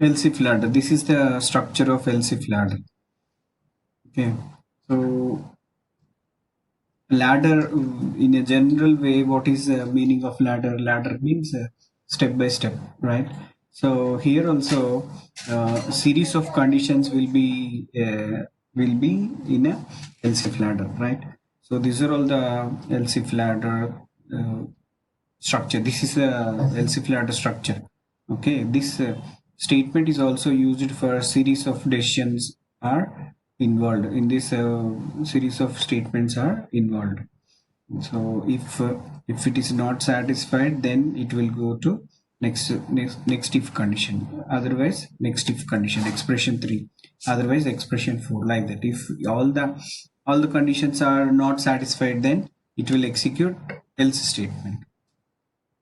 else if ladder. This is the structure of else if ladder. Okay, so ladder, in a general way, what is the meaning of ladder? Ladder means step by step, right? So here also series of conditions will be in a else if ladder, right? So these are all the else if ladder structure. This is a else if ladder structure. Okay, this statement is also used for a series of decisions are involved in this series of statements are involved. So if it is not satisfied, then it will go to next if condition. Otherwise, next if condition, expression 3. Otherwise, expression 4, like that. If all the conditions are not satisfied, then it will execute else statement.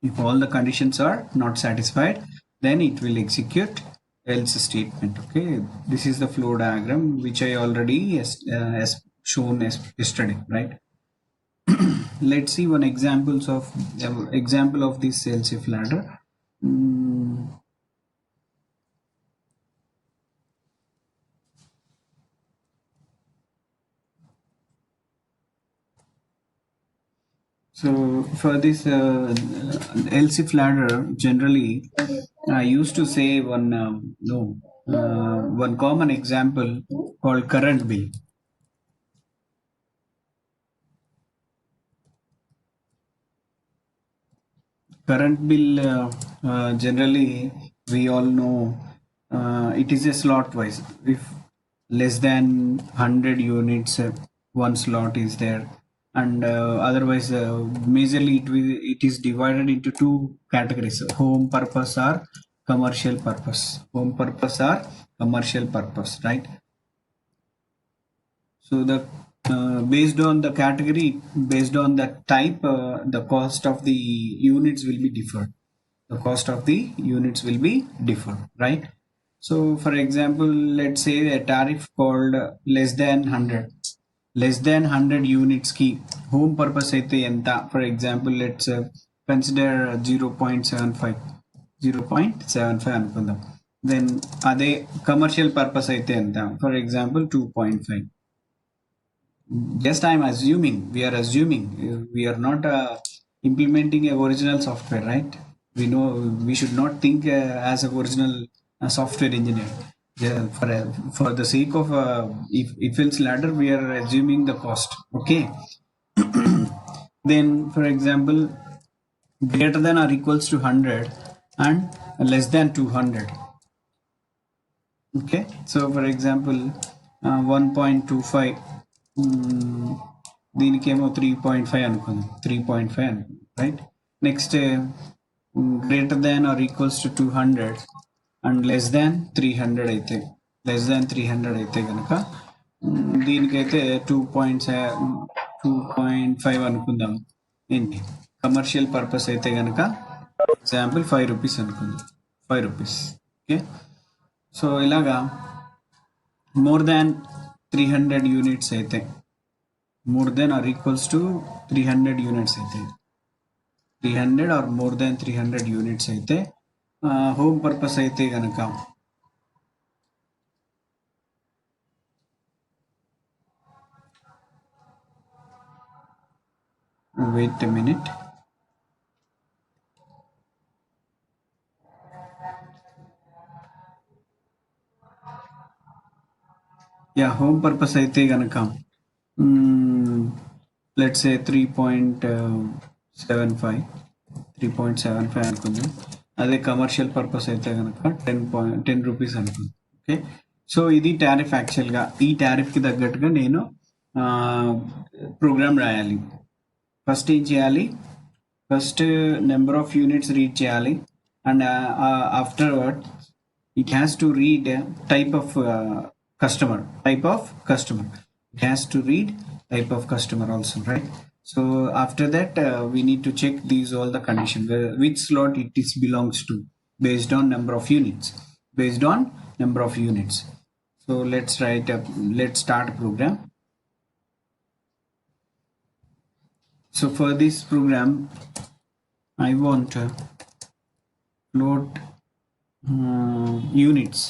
If all the conditions are not satisfied, then it will execute else statement. Okay, this is the flow diagram which I already as shown yesterday, right? Let's see one example of this else if ladder. So for this else if ladder, generally I used to say one no one common example called current bill. Current bill, generally we all know it is a slot wise. If less than 100 units, one slot is there, and otherwise majorly it is divided into two categories: home purpose or commercial purpose. Home purpose or commercial purpose, right? So the based on the category, based on the type, the cost of the units will be different. The cost of the units will be different, right? So for example, let's say a tariff called less than 100. Less than 100 units ki home purpose aithe enta. For example, let's consider 0.75. 0.75 అనుకుందాం. Then అదే commercial purpose అయితే ఎంత? For example, 2.5. Just I'm assuming, we are assuming, we are not implementing a original software, right? We know we should not think as a original software engineer. Yeah, for the sake of if else ladder, we are assuming the cost. Okay. Then for example, greater than or equals to 100 and less than 200. Okay, so for example 1.25 దీనికేమో 3.5 అనుకుందాం. 3.5 అనుకుందాం, right? Next greater than or equals to 200 and less than 300 అయితే, less than 300 అయితే కనుక దీనికైతే 2.5 అనుకుందాం. ఏంటి commercial purpose అయితే కనుక ఎగ్జాంపుల్ 5 రూపీస్ అనుకుందాం. 5 రూపీస్. ఓకే, సో ఇలాగా మోర్ దాన్ 300 యూనిట్స్ అయితే, more than or equals to 300 units అయితే, 300 ఆర్ మోర్ దాన్ 300 యూనిట్స్ అయితే హోమ్ పర్పస్ అయితే కనుక wait a minute. Yeah, home purpose అయితే కనుక లెట్స్ సే 3.75 అనుకుందాం. అదే కమర్షియల్ పర్పస్ అయితే కనుక 10 రూపీస్ అనుకుందాం. ఓకే, సో ఇది టారిఫ్. యాక్చువల్గా ఈ టారిఫ్కి తగ్గట్టుగా నేను ప్రోగ్రామ్ రాయాలి. ఫస్ట్ ఏం చేయాలి? First number of units read చేయాలి, and afterward it has to read type of customer. It has to read type of customer also, right? So after that we need to check these all the conditions, which slot it is belongs to, based on number of units. So let's start a program. So for this program I want float units,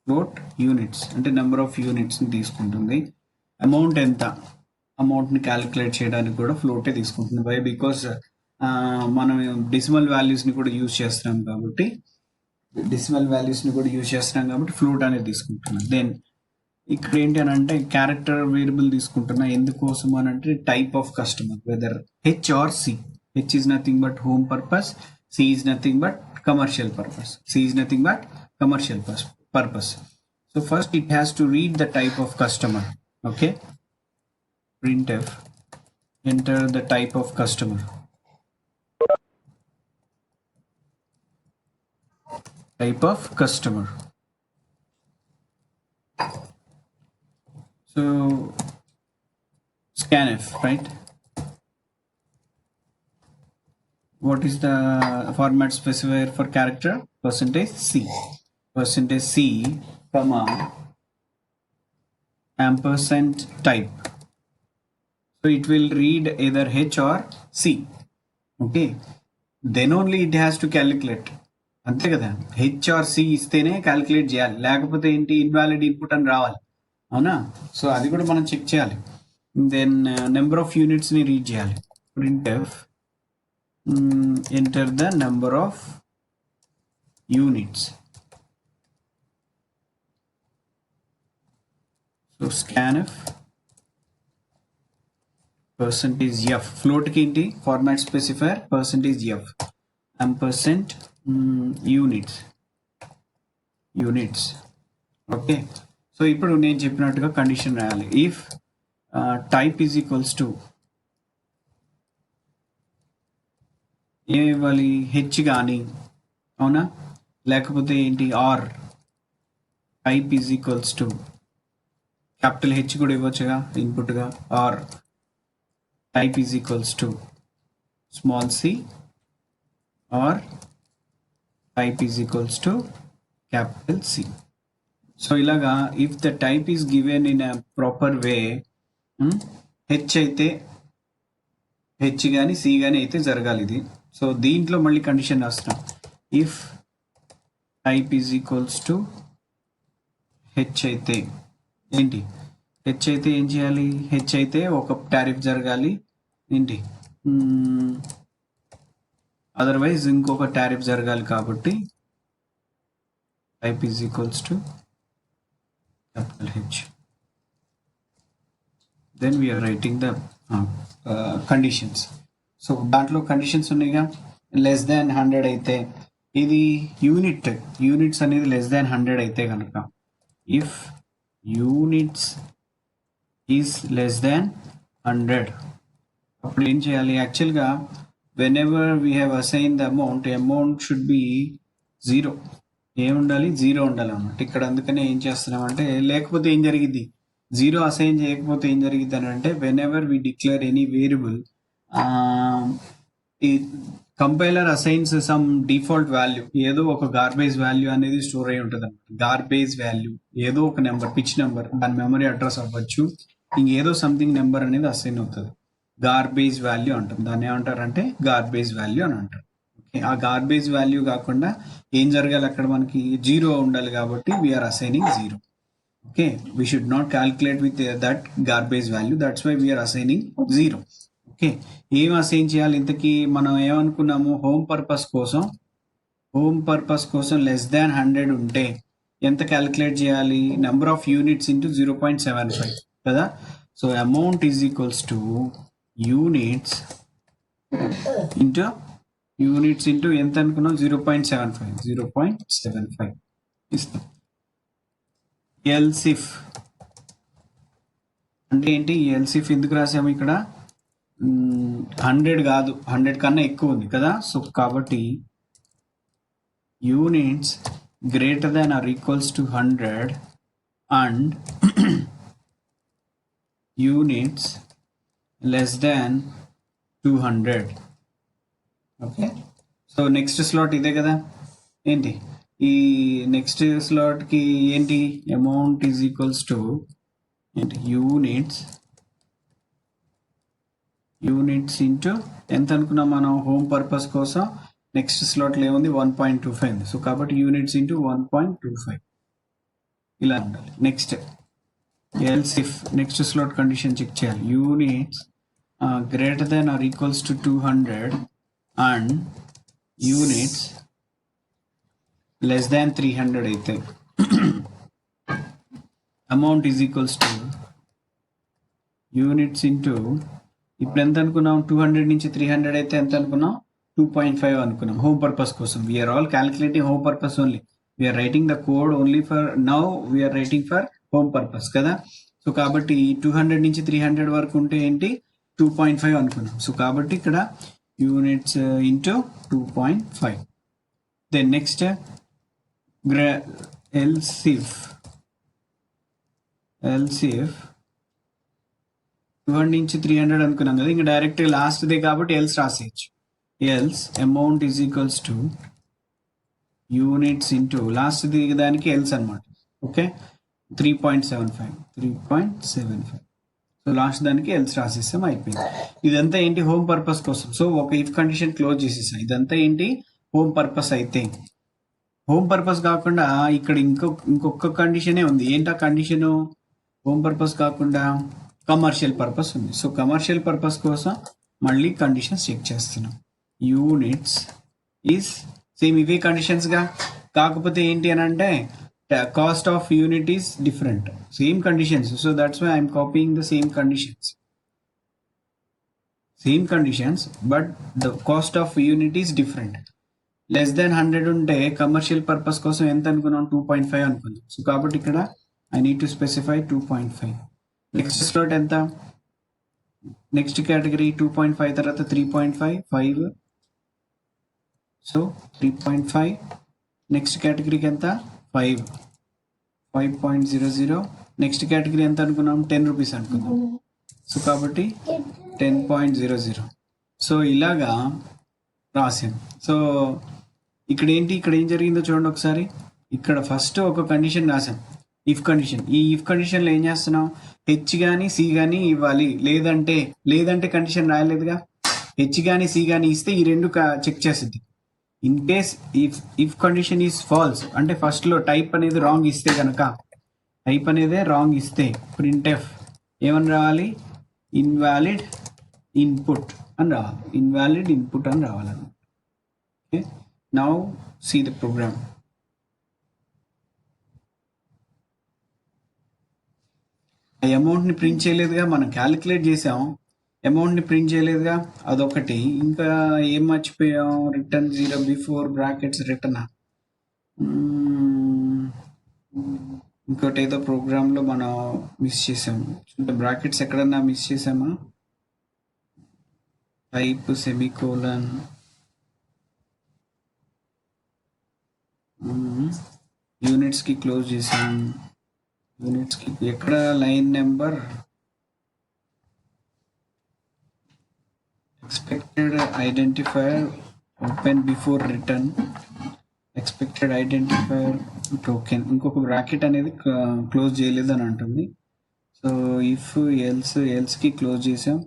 float units అంటే number of యూనిట్స్ని తీసుకుంటుంది. Amount ఎంత, అమౌంట్ని calculate చేయడానికి కూడా ఫ్లోటే తీసుకుంటుంది. Why? Because మనం decimal వాల్యూస్ని కూడా యూజ్ చేస్తున్నాం కాబట్టి ఫ్లోట్ అనేది తీసుకుంటున్నాం. దెన్ ఇక్కడ ఏంటి అని అంటే క్యారెక్టర్ వేరియబుల్ తీసుకుంటున్నా ఎందుకోసం అని అంటే type of customer, whether H R C. H is nothing but home purpose, C is nothing but commercial purpose. So first it has to read the type of customer. Okay, printf enter the type of customer. So scanf, right? What is the format specifier for character? %c, comma, ampersand type. So it will read either H or C. Okay, then only it has to calculate. అంతే కదా, H R C ఇస్తేనే calculate చేయాలి, లేకపోతే ఏంటి invalid input అని రావాలి, అవునా? So అది కూడా మనం చెక్ చేయాలి. దెన్ నెంబర్ ఆఫ్ యూనిట్స్ని రీడ్ చేయాలి. printf enter the number of units. So scanf %f, float ki inti format specifier %f, ampersand units. Okay, so ఇప్పుడు నేను చెప్పినట్టుగా కండిషన్ రాయాలి. If type is equals to ఏమి ఇవ్వాలి, హెచ్ కానీ, అవునా? లేకపోతే ఏంటి, or type is equals to capital H కూడా ఇవ్వచ్చుగా ఇన్పుట్గా, or type is equals to small C, or type is equals to capital C. So ఇలాగా if the type is given in a proper way, H అయితే H కానీ C కానీ అయితే జరగాలి ఇది. సో దీంట్లో మళ్ళీ కండిషన్ రాస్తున్నాం. If type is equals to H అయితే ఏంటి, హెచ్ అయితే ఏం చేయాలి, హెచ్ అయితే ఒక టారిఫ్ జరగాలి ఏంటి, అదర్వైజ్ ఇంకొక టారిఫ్ జరగాలి. కాబట్టి type is equals to capital H. Then we are writing the conditions. So దాంట్లో కండిషన్స్ ఉన్నాయిగా, లెస్ దాన్ 100 అయితే, ఇది యూనిట్స్ అనేది లెస్ దాన్ 100 అయితే కనుక, if units is less than 100 అప్పుడు ఏం చేయాలి, యాక్చువల్గా when ever we have assign the amount should be 0. ఏముండాలి, 0 ఉండాలి అన్నమాట ఇక్కడ. అందుకనే ఏం చేస్తున్నాం అంటే, లేకపోతే ఏం జరిగింది, 0 అసైన్ చేయకపోతే ఏం జరిగింది అని అంటే, whenever we declare any variable, ఈ compiler assigns some default value, ఏదో ఒక గార్బేజ్ వాల్యూ అనేది స్టోర్ అయి ఉంటుంది అనమాట. గార్బేజ్ వాల్యూ ఏదో ఒక నెంబర్, పిచ్ నెంబర్, దాని మెమరీ అడ్రస్ అవ్వచ్చు, ఇంకేదో సంథింగ్ నెంబర్ అనేది అసైన్ అవుతుంది. గార్బేజ్ వాల్యూ అంటాం, దాన్ని ఏమంటారంటే గార్బేజ్ వాల్యూ అని అంటారు. ఆ గార్బేజ్ వాల్యూ కాకుండా ఏం జరగాలి అక్కడ, మనకి 0 ఉండాలి కాబట్టి we are assigning 0. Okay, we should not calculate with that garbage value, that's why we are assigning 0. Okay, ఏం అసైన్ చేయాలి ఇంతకీ, మనం ఏమనుకున్నాము, హోమ్ పర్పస్ కోసం లెస్ దాన్ 100 ఉంటే ఎంత క్యాల్కులేట్ చేయాలి, నెంబర్ ఆఫ్ యూనిట్స్ ఇంటూ 0.75 కదా. So amount is equals to units into ఎంత అనుకున్నాం, 0.75 ఇస్తాం. ఎల్సిఫ్ అంటే ఏంటి, ఎల్సిఫ్ ఎందుకు రాసాము ఇక్కడ, 100 కాదు, 100 కన్నా ఎక్కువ ఉంది కదా. సో కాబట్టి units greater than or equals to 100 and units less than 200. Okay, so next slot ఇదే కదా. ఏంటి ఈ నెక్స్ట్ స్లాట్కి ఏంటి, అమౌంట్ ఈజ్ ఈక్వల్స్ టు ఏంటి, యూనిట్స్ ఇంటూ ఎంత అనుకున్నాం మనం, హోమ్ పర్పస్ కోసం నెక్స్ట్ స్లాట్లో ఏముంది 1.25 ఉంది. సో కాబట్టి యూనిట్స్ ఇంటూ 1.25 ఇలా ఉండాలి. Next else if next slot condition check చేయాలి. Units greater than or equals to 200 and units less than 300 అయితే amount is equals to units into ఇప్పుడు ఎంత అనుకున్నాం 200 నుంచి 300 అయితే ఎంత అనుకున్నాం 2.5 అనుకున్నాం. హోమ్ పర్పస్ కోసం we are all calculating home purpose only. We are writing the code only for now we are writing for home purpose కదా. సో కాబట్టి 200 నుంచి 300 వరకు ఉంటే ఏంటి 2.5 అనుకున్నాం. సో కాబట్టి ఇక్కడ units into 2.5. Then next else if 200 నుంచి 300 అనుకున్నాం కదా, ఇంకా డైరెక్ట్ లాస్ట్ దే కాబట్టి ఎల్స్ రాసేయచ్చు. Else amount is equals to units into last దానికి ఎల్స్ అనమాట. ఓకే 3.75. సో లాస్ట్ దానికి ఎల్స్ రాసేస్తాం అయిపోయింది. ఇదంతా ఏంటి హోమ్ పర్పస్ కోసం. సో ఒక ఇఫ్ కండిషన్ క్లోజ్ చేసేసాం. ఇదంతా ఏంటి హోమ్ పర్పస్ అయితే. హోమ్ పర్పస్ కాకుండా ఇక్కడ ఇంకొక కండిషనే ఉంది. ఏంటా కండిషను హోమ్ పర్పస్ కాకుండా కమర్షియల్ పర్పస్ ఉంది. సో కమర్షియల్ పర్పస్ కోసం మళ్ళీ కండిషన్స్ చెక్ చేస్తున్నాం. యూనిట్స్ ఈజ్ సేమ్ ఇవే కండిషన్స్గా, కాకపోతే ఏంటి అని అంటే cost of unit is different. Same conditions. So that's why I'm copying the same conditions but the cost of unit is different. Less than 100 ఉంటే కమర్షియల్ పర్పస్ కోసం ఎంత అనుకున్నాం 2.5 అనుకున్నాం. సో కాబట్టి ఇక్కడ I need to specify 2.5. Next slot ఎంత, next category 2.5 తర్వాత 3.5 5. So 3.5. Next కేటగిరీకి ఎంత 5.00. నెక్స్ట్ కేటగిరీ ఎంత అనుకున్నాం 10 రూపీస్ అనుకున్నాం. సో కాబట్టి 10.00. సో ఇలాగా రాసాం. సో ఇక్కడ ఏం జరిగిందో చూడండి ఒకసారి. ఇక్కడ ఫస్ట్ ఒక కండిషన్ రాసాం ఇఫ్ కండిషన్. ఈ ఇఫ్ కండిషన్లో ఏం చేస్తున్నాం హెచ్ కానీ సి కానీ ఇవ్వాలి, లేదంటే కండిషన్ రాయలేదుగా. హెచ్ కానీ సి కానీ ఇస్తే ఈ రెండు చెక్ చేస్తుంది. In case if condition is false అంటే ఫస్ట్లో టైప్ అనేది రాంగ్ ఇస్తే కనుక ప్రింట్ఎఫ్ ఏమని రావాలి ఇన్వాలిడ్ ఇన్పుట్ అని రావాలి. Okay now see the program. ఆ అమౌంట్ని ప్రింట్ చేయలేదుగా, మనం క్యాలిక్యులేట్ చేసాం, అమౌంట్ని ప్రింట్ చేయలేదుగా, అదొకటి. ఇంకా ఏం మర్చిపోయాం, రిటర్న్ 0 బిఫోర్ బ్రాకెట్స్ రిటర్న్. ఇంకోటి ఏదో ప్రోగ్రాంలో మనం మిస్ చేసాము. బ్రాకెట్స్ ఎక్కడన్నా మిస్ చేసామా, టైప్ సెమీకోలన్, యూనిట్స్కి క్లోజ్ చేసాం. యూనిట్స్కి ఎక్కడ line number expected identifier open before return, expected identifier token, ఇంకొక బ్రాకెట్ అనేది క్లోజ్ చేయలేదు అని అంటుంది. సో ఇఫ్ ఎల్స్కి క్లోజ్ చేసాం.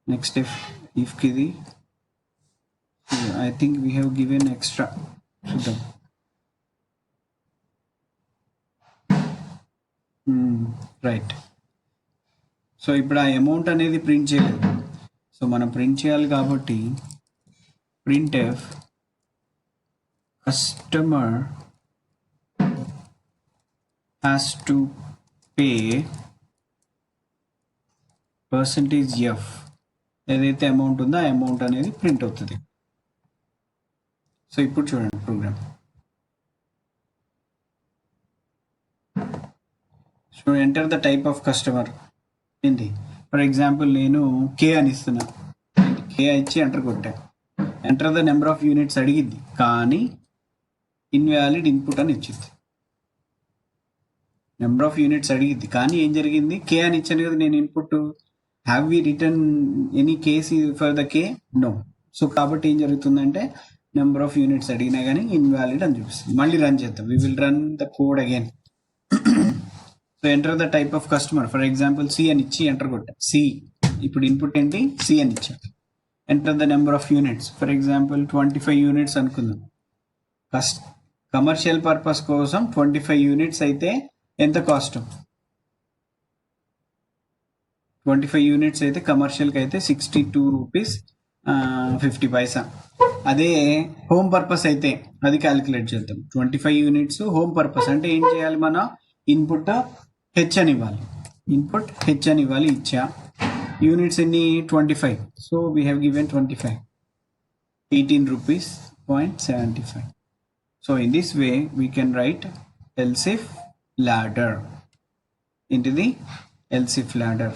నెక్స్ట్ ఇఫ్కి ఇది I think we have given extra. చూద్దాం. రైట్. సో ఇప్పుడు ఆ అమౌంట్ అనేది ప్రింట్ చేయలేదు. సో మనం ప్రింట్ చేయాలి కాబట్టి printf customer has to pay %f, ఏదైతే అమౌంట్ ఉందో ఆ అమౌంట్ అనేది ప్రింట్ అవుతుంది. సో ఇప్పుడు చూడండి program. So enter the type of customer ఏంటి, ఫర్ ఎగ్జాంపుల్ నేను కే అని ఇస్తున్నా. కే ఇచ్చి ఎంటర్ కొట్టా. Enter the number of units అడిగింది కానీ ఇన్వాలిడ్ ఇన్పుట్ అని ఇచ్చింది. నెంబర్ ఆఫ్ యూనిట్స్ అడిగింది కానీ ఏం జరిగింది, కే అని ఇచ్చాను కదా నేను input. Have we return any case for the K? No. So కాబట్టి ఏం జరుగుతుందంటే నెంబర్ ఆఫ్ యూనిట్స్ అడిగినా కానీ ఇన్వాలిడ్ అని చూపిస్తుంది. మళ్ళీ రన్ చేద్దాం. We will run the code again. So enter the type of customer, for example C అని ఇచ్చి ఎంటర్ కొట్టా. సి ఇప్పుడు ఇన్పుట్ ఏంటి సి అని ఇచ్చాను. enter the number of units. For example, 25 units అనుకుందాం. కమర్షియల్ పర్పస్ కోసం 25 యూనిట్స్ అయితే ఎంత కాస్ట్? 25 యూనిట్స్ అయితే కమర్షియల్కి అయితే 62 రూపీస్ 50 పైసా. అదే హోమ్ పర్పస్ అయితే అది క్యాలిక్యులేట్ చేద్దాం. 25 యూనిట్స్ హోమ్ పర్పస్ అంటే ఏం చేయాలి? మన ఇన్పుట్ హెచ్ అని ఇవ్వాలి. ఇన్పుట్ హెచ్ అని ఇవ్వాలి. ఇచ్చా యూనిట్స్ ఎన్ని? 25. So we have given 25, 18 rupees 0.75. So in this way we can write else if ladder into the else if ladder.